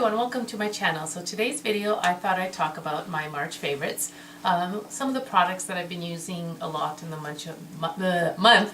everyone, welcome to my channel. So today's video I thought I'd talk about my March favorites. Some of the products that I've been using a lot in the month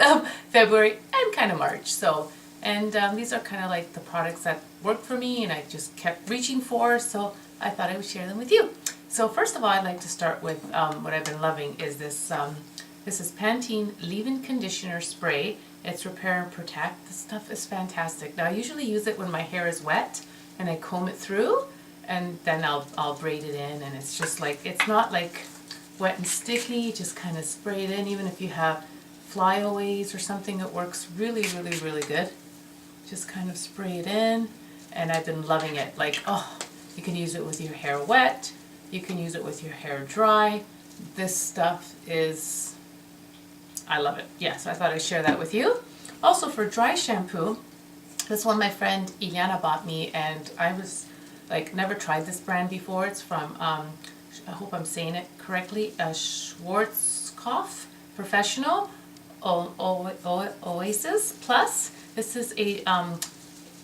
of February and kind of March. These are kind of like the products that worked for me and I just kept reaching for, so I thought I would share them with you. So first of all, I'd like to start with what I've been loving is this. This is Pantene Leave-In Conditioner Spray. It's Repair and Protect. This stuff is fantastic. Now I usually use it when my hair is wet and I comb it through, and then I'll braid it in, and it's just like, it's not like wet and sticky, just kind of spray it in. Even if you have flyaways or something, it works really good. Just kind of spray it in, and I've been loving it. Like, oh, you can use it with your hair wet, you can use it with your hair dry. This stuff is, I love it. Yeah, so I thought I'd share that with you. Also for dry shampoo, this one my friend Ilyana bought me, and I was like, never tried this brand before. It's from, I hope I'm saying it correctly, Schwarzkoft Professional OSIS Plus. This is a,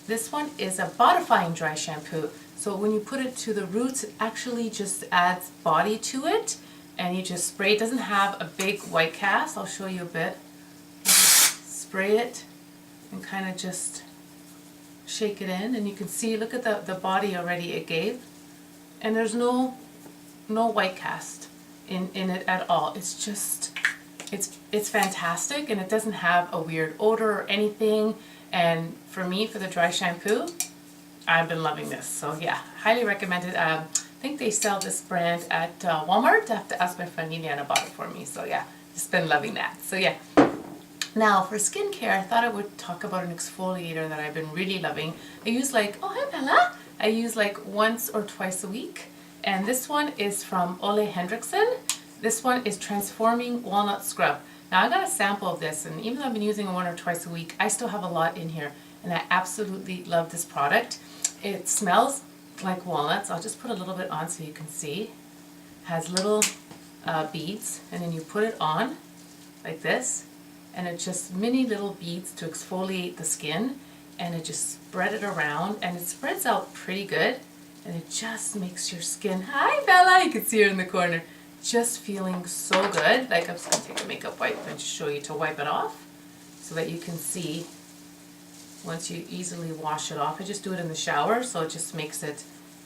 this one is a bodifying dry shampoo. So when you put it to the roots, it actually just adds body to it, and you just spray. It doesn't have a big white cast. I'll show you a bit. Spray it and kind of just shake it in, and you can see, look at the body already it gave, and there's no white cast in it at all. It's just, it's fantastic, and it doesn't have a weird odor or anything. And for me, for the dry shampoo, I've been loving this. So yeah, highly recommend it. I think they sell this brand at Walmart. I have to ask my friend Ilyana bought it for me. So yeah, just been loving that. So yeah. Now for skincare, I thought I would talk about an exfoliator that I've been really loving. I use like, oh hi Bella! I use like once or twice a week. And this one is from Hendriksen. This one is Transforming Walnut Scrub. Now I got a sample of this, and even though I've been using it 1 or twice a week, I still have a lot in here. And I absolutely love this product. It smells like walnuts. I'll just put a little bit on so you can see. Has little beads, and then you put it on like this. And it's just mini little beads to exfoliate the skin, and it just spread it around, and it spreads out pretty good, and it just makes your skin, hi Bella, you can see her in the corner, just feeling so good. Like, I'm just going to take a makeup wipe and just show you to wipe it off so that you can see once you easily wash it off. I just do it in the shower, so it just makes it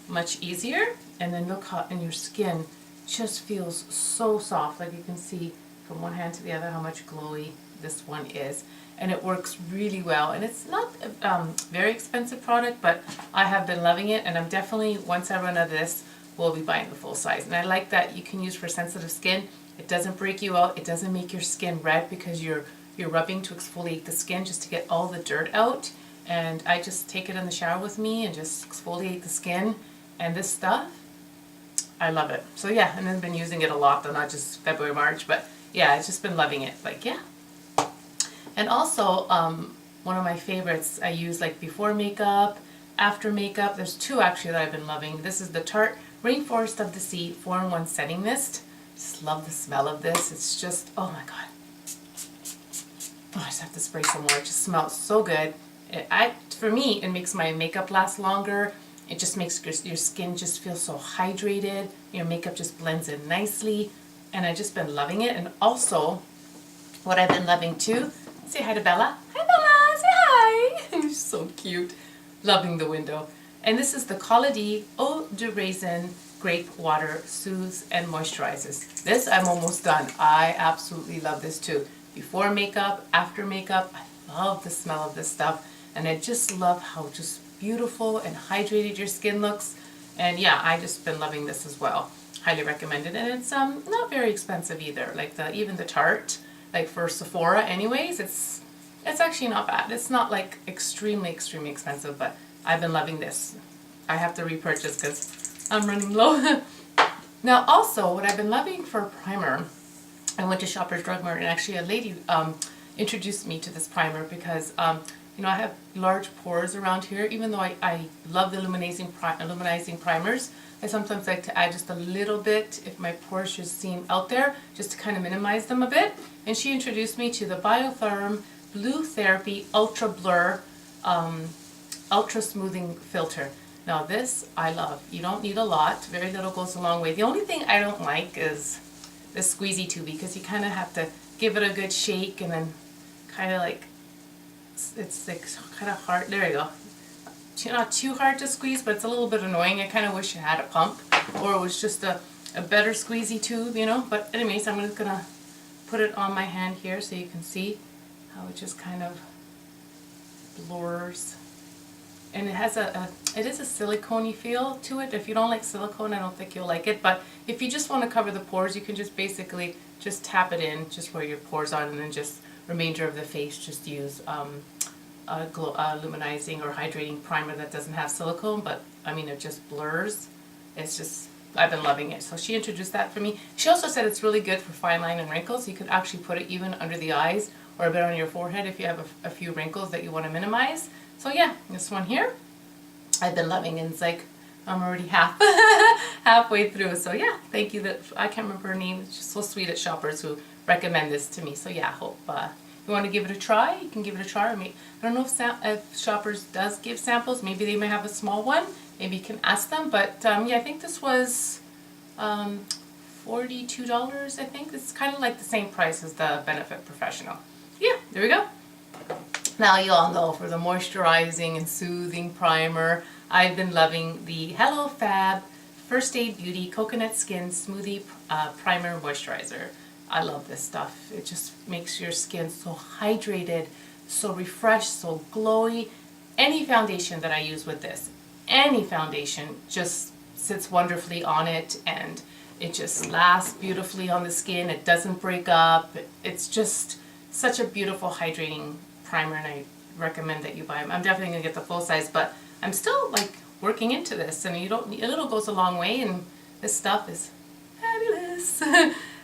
much easier. And then look how, and your skin just feels so soft. Like you can see from one hand to the other how much glowy this one is, and it works really well. And it's not a very expensive product, but I have been loving it, and I'm definitely, once I run out of this, will be buying the full size. And I like that you can use for sensitive skin. It doesn't break you out, it doesn't make your skin red because you're rubbing to exfoliate the skin just to get all the dirt out. And I just take it in the shower with me and just exfoliate the skin, and this stuff, I love it. So yeah, and I've been using it a lot though, not just February, March, but yeah, I've just been loving it. Like, yeah. And also, one of my favorites, I use like before makeup, after makeup. There's two actually that I've been loving. This is the Tarte Rainforest of the Sea 4-in-1 Setting Mist. Just love the smell of this. It's just, oh my god. Oh, I just have to spray some more. It just smells so good. For me, it makes my makeup last longer. It just makes your skin just feel so hydrated. Your makeup just blends in nicely. And I've just been loving it. And also, what I've been loving too, say hi to Bella. Hi Bella, say hi. She's so cute. Loving the window. And this is the Caudalie Eau de Raisin Grape Water Soothes and Moisturizes. This I'm almost done. I absolutely love this too. Before makeup, after makeup, I love the smell of this stuff. And I just love how just beautiful and hydrated your skin looks. And yeah, I just been loving this as well. Highly recommended. And it's not very expensive either. Like even the Tarte, like for Sephora anyways, it's actually not bad. It's not like extremely expensive, but I've been loving this. I have to repurchase because I'm running low. Now also, what I've been loving for primer, I went to Shoppers Drug Mart, and actually a lady introduced me to this primer because you know, I have large pores around here. Even though I love the illuminizing primers, I sometimes like to add just a little bit if my pores just seem out there, just to kind of minimize them a bit. And she introduced me to the Biotherm Blue Therapy Ultra Blur Ultra Smoothing Filter. Now this I love. You don't need a lot. Very little goes a long way. The only thing I don't like is the squeezy tube, because you kind of have to give it a good shake and then kind of like, it's like kind of hard. There you go. Not too hard to squeeze, but it's a little bit annoying. I kind of wish it had a pump, or it was just a better squeezy tube, you know. But anyways, I'm just gonna put it on my hand here so you can see how it just kind of blurs. And it has it is a silicone-y feel to it. If you don't like silicone, I don't think you'll like it. But if you just want to cover the pores, you can just basically just tap it in just where your pores are, and then just remainder of the face just use Illuminizing or hydrating primer that doesn't have silicone. But I mean, it just blurs. It's just, I've been loving it. So she introduced that for me. She also said it's really good for fine line and wrinkles. You could actually put it even under the eyes or a bit on your forehead if you have a few wrinkles that you want to minimize. So yeah, this one here, I've been loving, and it's like, I'm already halfway through. So yeah, thank you. I can't remember her name. It's just so sweet at Shoppers who recommend this to me. So yeah, I hope you want to give it a try, you can give it a try. Or I don't know if Shoppers does give samples. Maybe they may have a small one. Maybe you can ask them. But yeah, I think this was $42, I think. It's kind of like the same price as the Benefit Professional. Yeah, there we go. Now you all know, for the moisturizing and soothing primer, I've been loving the Hello Fab First Aid Beauty Coconut Skin Smoothie Primer Moisturizer. I love this stuff. It just makes your skin so hydrated, so refreshed, so glowy. Any foundation that I use with this, any foundation, just sits wonderfully on it, and it just lasts beautifully on the skin. It doesn't break up. It's just such a beautiful hydrating primer, and I recommend that you buy them. I'm definitely gonna get the full size, but I'm still like working into this, and a little goes a long way, and this stuff is fabulous.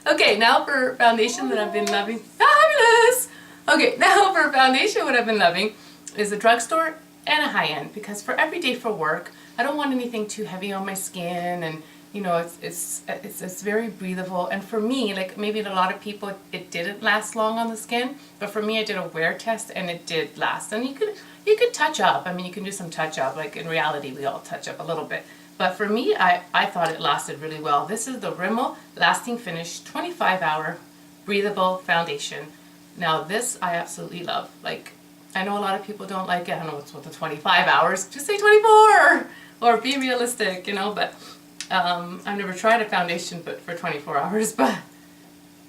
Okay, now for foundation that I've been loving. Fabulous! Okay, now for foundation, what I've been loving is a drugstore and a high-end, because for everyday for work, I don't want anything too heavy on my skin, and you know, it's very breathable. And for me, like maybe a lot of people, it didn't last long on the skin, but for me, I did a wear test and it did last. And you could touch up. I mean, you can do some touch up. Like in reality, we all touch up a little bit. But for me, I thought it lasted really well. This is the Rimmel Lasting Finish 25-Hour Breathable Foundation. Now this I absolutely love. Like, I know a lot of people don't like it. I don't know what's with the 25 hours. Just say 24 or be realistic, you know. But I've never tried a foundation but for 24 hours. But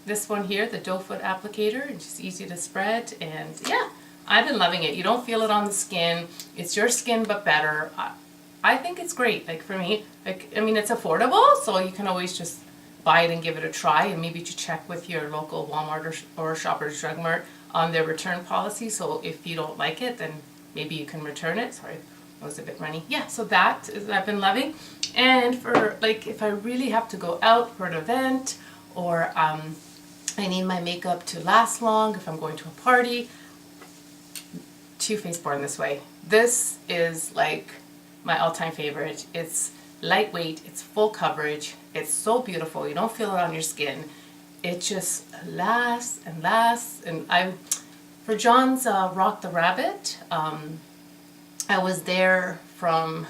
this one here, the doe foot applicator, it's just easy to spread. And yeah, I've been loving it. You don't feel it on the skin. It's your skin but better. I think it's great. Like for me, like, I mean, it's affordable, so you can always just buy it and give it a try, and maybe to check with your local Walmart or Shoppers Drug Mart on their return policy. So if you don't like it, then maybe you can return it. Sorry, that was a bit runny. Yeah, so that is I've been loving. And for like, if I really have to go out for an event, or I need my makeup to last long, if I'm going to a party, Too Faced Born This Way. This is like my all-time favorite. It's lightweight, it's full coverage, it's so beautiful, you don't feel it on your skin. It just lasts and lasts. And for John's Rock the Rabbit, I was there from,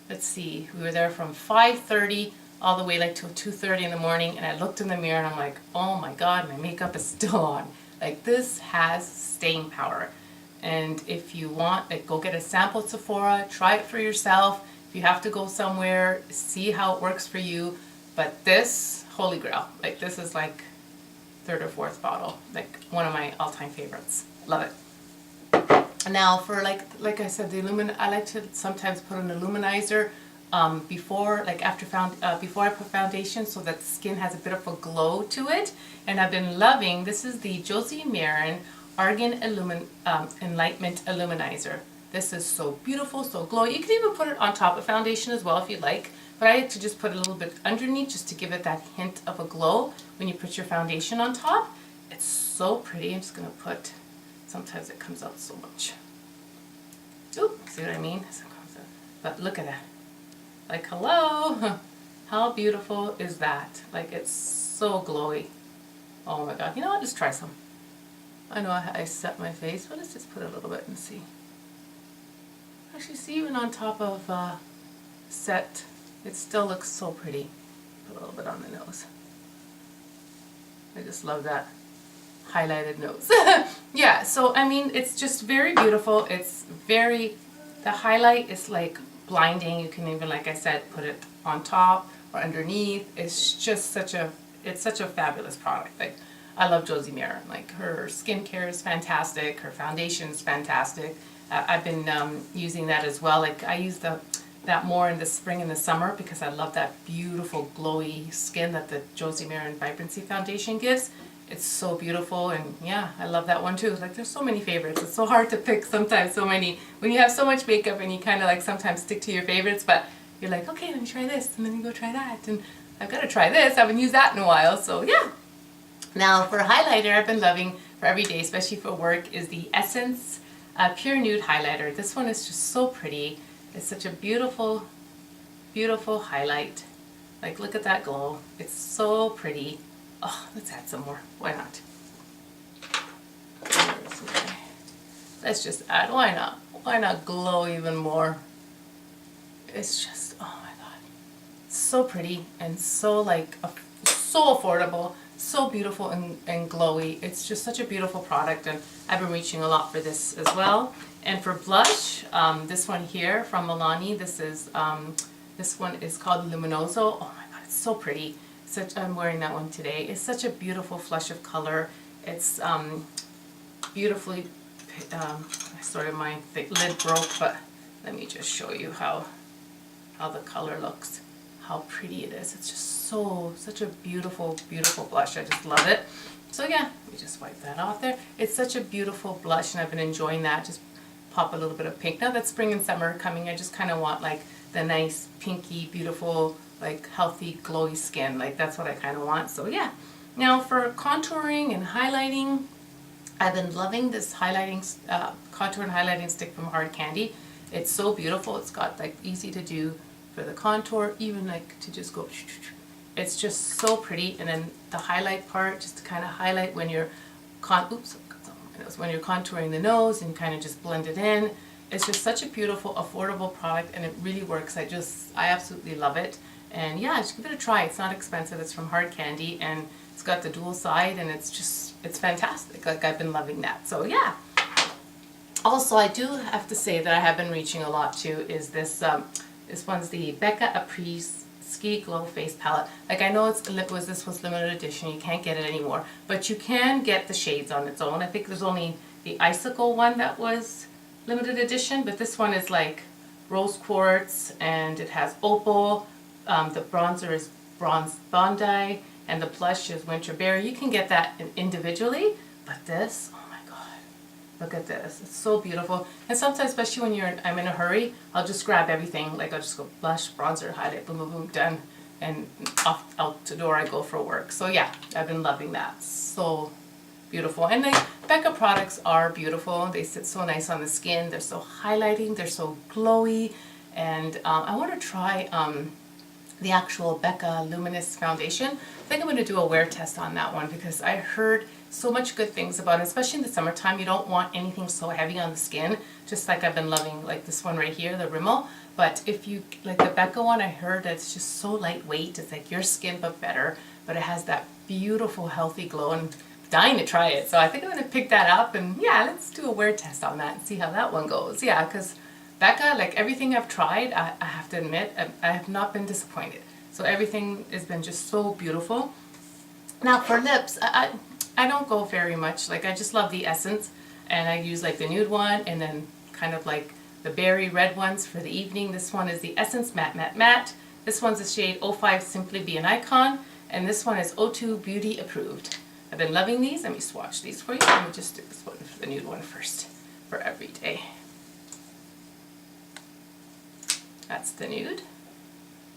let's see, we were there from 5:30 all the way like till 2:30 in the morning, and I looked in the mirror and I'm like, oh my god, my makeup is still on. Like, this has staying power. And if you want, like, go get a sample at Sephora, try it for yourself. If you have to go somewhere, see how it works for you. But this, holy grail, like, this is like third or fourth bottle, like one of my all-time favorites. Love it. Now for like I said, I like to sometimes put an Illuminizer before I put foundation, so that the skin has a bit of a glow to it. And I've been loving, this is the Josie Maran Argan Enlightment Illuminizer. This is so beautiful, so glowy. You can even put it on top of foundation as well if you like, but I like to just put a little bit underneath just to give it that hint of a glow when you put your foundation on top. It's so pretty. I'm just going to put, sometimes it comes out so much. Ooh, see what I mean? But look at that. Like, hello! How beautiful is that? Like, it's so glowy. Oh my god. You know what? Let's try some. I know I set my face, but let's just put a little bit and see. Actually, see, even on top of set, it still looks so pretty. Put a little bit on the nose. I just love that highlighted nose. Yeah, so I mean, it's just very beautiful. It's very, the highlight is like blinding. You can even, like I said, put it on top or underneath. It's just such a, it's such a fabulous product. Like, I love Josie Maran. Like, her skincare is fantastic. Her foundation is fantastic. I've been using that as well. Like, I use that more in the spring and the summer because I love that beautiful glowy skin that the Josie Maran Vibrancy Foundation gives. It's so beautiful, and yeah, I love that one too. Like, there's so many favorites. It's so hard to pick sometimes, so many. When you have so much makeup and you kind of like sometimes stick to your favorites, but you're like, okay, let me try this, and then you go try that, and I've got to try this. I haven't used that in a while, so yeah. Now for highlighter, I've been loving for every day, especially for work, is the Essence Pure Nude Highlighter. This one is just so pretty. It's such a beautiful, beautiful highlight. Like, look at that glow. It's so pretty. Oh, let's add some more. Why not? Let's just add. Why not? Why not glow even more? It's just, oh my God. So pretty and so like, so affordable. So beautiful and glowy. It's just such a beautiful product, and I've been reaching a lot for this as well. And for blush, this one here from Milani, this one is called Luminoso. Oh my God, it's so pretty. I'm wearing that one today. It's such a beautiful flush of color. It's beautifully, sorry, my lid broke, but let me just show you how the color looks, how pretty it is. It's just such a beautiful, beautiful blush. I just love it. So yeah, let me just wipe that off there. It's such a beautiful blush, and I've been enjoying that. Just pop a little bit of pink. Now that spring and summer are coming, I just kind of want like the nice pinky, beautiful, like healthy, glowy skin. Like, that's what I kind of want. So yeah. Now for contouring and highlighting, I've been loving this highlighting contour and highlighting stick from Hard Candy. It's so beautiful. It's got like easy to do for the contour, even like to just go. It's just so pretty. And then the highlight part, just to kind of highlight when you're when you're contouring the nose and kind of just blend it in. It's just such a beautiful, affordable product, and it really works. I absolutely love it. And yeah, just give it a try. It's not expensive. It's from Hard Candy, and it's got the dual side, and it's fantastic. Like, I've been loving that. So yeah. Also, I do have to say that I have been reaching a lot to is this one's the Becca Apres Ski Glow Face Palette. Like, I know this was limited edition. You can't get it anymore, but you can get the shades on its own. I think there's only the Icicle one that was limited edition, but this one is like rose quartz, and it has opal. The bronzer is bronze Bondi, and the blush is winter berry. You can get that individually, but this, oh my God, look at this. It's so beautiful. And sometimes, especially when I'm in a hurry, I'll just grab everything. Like, I'll just go blush, bronzer, highlight, boom, boom, boom, done, and out the door I go for work. So yeah, I've been loving that. So beautiful. And the Becca products are beautiful. They sit so nice on the skin. They're so highlighting. They're so glowy. And I want to try the actual Becca Luminous Foundation. I think I'm going to do a wear test on that one because I heard so much good things about it, especially in the summertime. You don't want anything so heavy on the skin, just like I've been loving like this one right here, the Rimmel. But if you, like the Becca one, I heard that it's just so lightweight. It's like your skin but better, but it has that beautiful healthy glow, and I'm dying to try it. So I think I'm going to pick that up, and yeah, let's do a wear test on that and see how that one goes. Yeah, because Becca, like everything I've tried, I have to admit, I have not been disappointed. So everything has been just so beautiful. Now for lips, I don't go very much. Like, I just love the Essence, and I use like the nude one, and then kind of like the berry red ones for the evening. This one is the Essence Matte Matte Matte. This one's the shade 05 Simply Be an Icon, and this one is O2 Beauty Approved. I've been loving these. Let me swatch these for you. Let me just do this one, the nude one first, for every day. That's the nude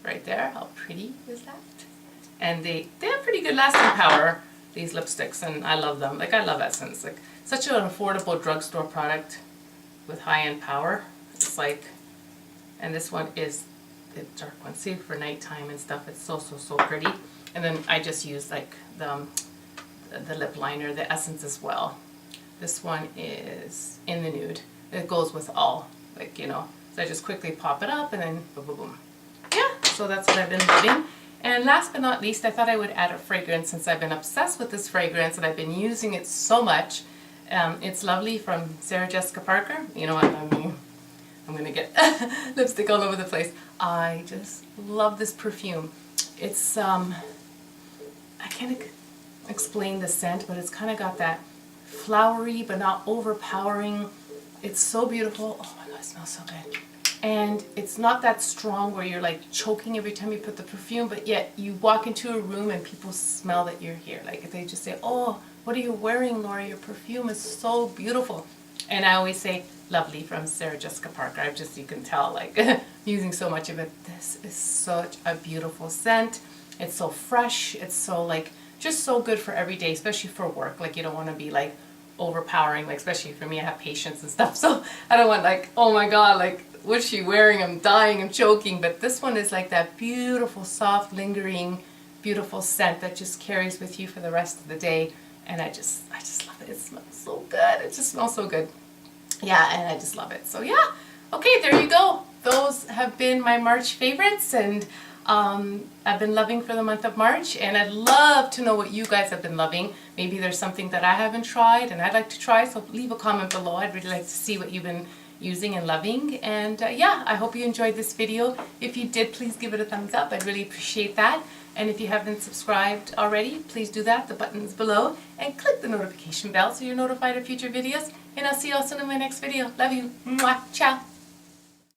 right there. How pretty is that? And they have pretty good lasting power, these lipsticks, and I love them. Like, I love Essence. Like, such an affordable drugstore product with high-end power. It's like, and this one is the dark one. See, for nighttime and stuff, it's so pretty. And then I just use like the lip liner, the Essence as well. This one is in the nude. It goes with all, like, you know, So I just quickly pop it up and then boom, boom, boom. Yeah, so that's what I've been loving. And last but not least, I thought I would add a fragrance since I've been obsessed with this fragrance and I've been using it so much. It's Lovely from Sarah Jessica Parker. You know what, I'm going to get lipstick all over the place. I just love this perfume. It's, I can't explain the scent, but it's kind of got that flowery but not overpowering. It's so beautiful. Oh my God, it smells so good. And it's not that strong where you're like choking every time you put the perfume, but yet you walk into a room and people smell that you're here. Like they just say, oh, what are you wearing, Laura? Your perfume is so beautiful. And I always say, Lovely from Sarah Jessica Parker. I've just, you can tell, like, using so much of it. This is such a beautiful scent. It's so fresh. It's so, like, just so good for every day, especially for work. Like, you don't want to be, like, overpowering. Like, especially for me, I have patients and stuff. So I don't want, like, oh my God, like, what's she wearing? I'm dying, I'm choking. But this one is like that beautiful, soft, lingering, beautiful scent that just carries with you for the rest of the day. And I just love it. It smells so good. It just smells so good. Yeah, and I just love it. So yeah, okay, there you go. Those have been my March favorites, and I've been loving for the month of March, and I'd love to know what you guys have been loving. Maybe there's something that I haven't tried and I'd like to try, so leave a comment below. I'd really like to see what you've been using and loving. And yeah, I hope you enjoyed this video. If you did, please give it a thumbs up. I'd really appreciate that. And if you haven't subscribed already, please do that. The button's below. And click the notification bell so you're notified of future videos. And I'll see you all soon in my next video. Love you. Mwah. Ciao.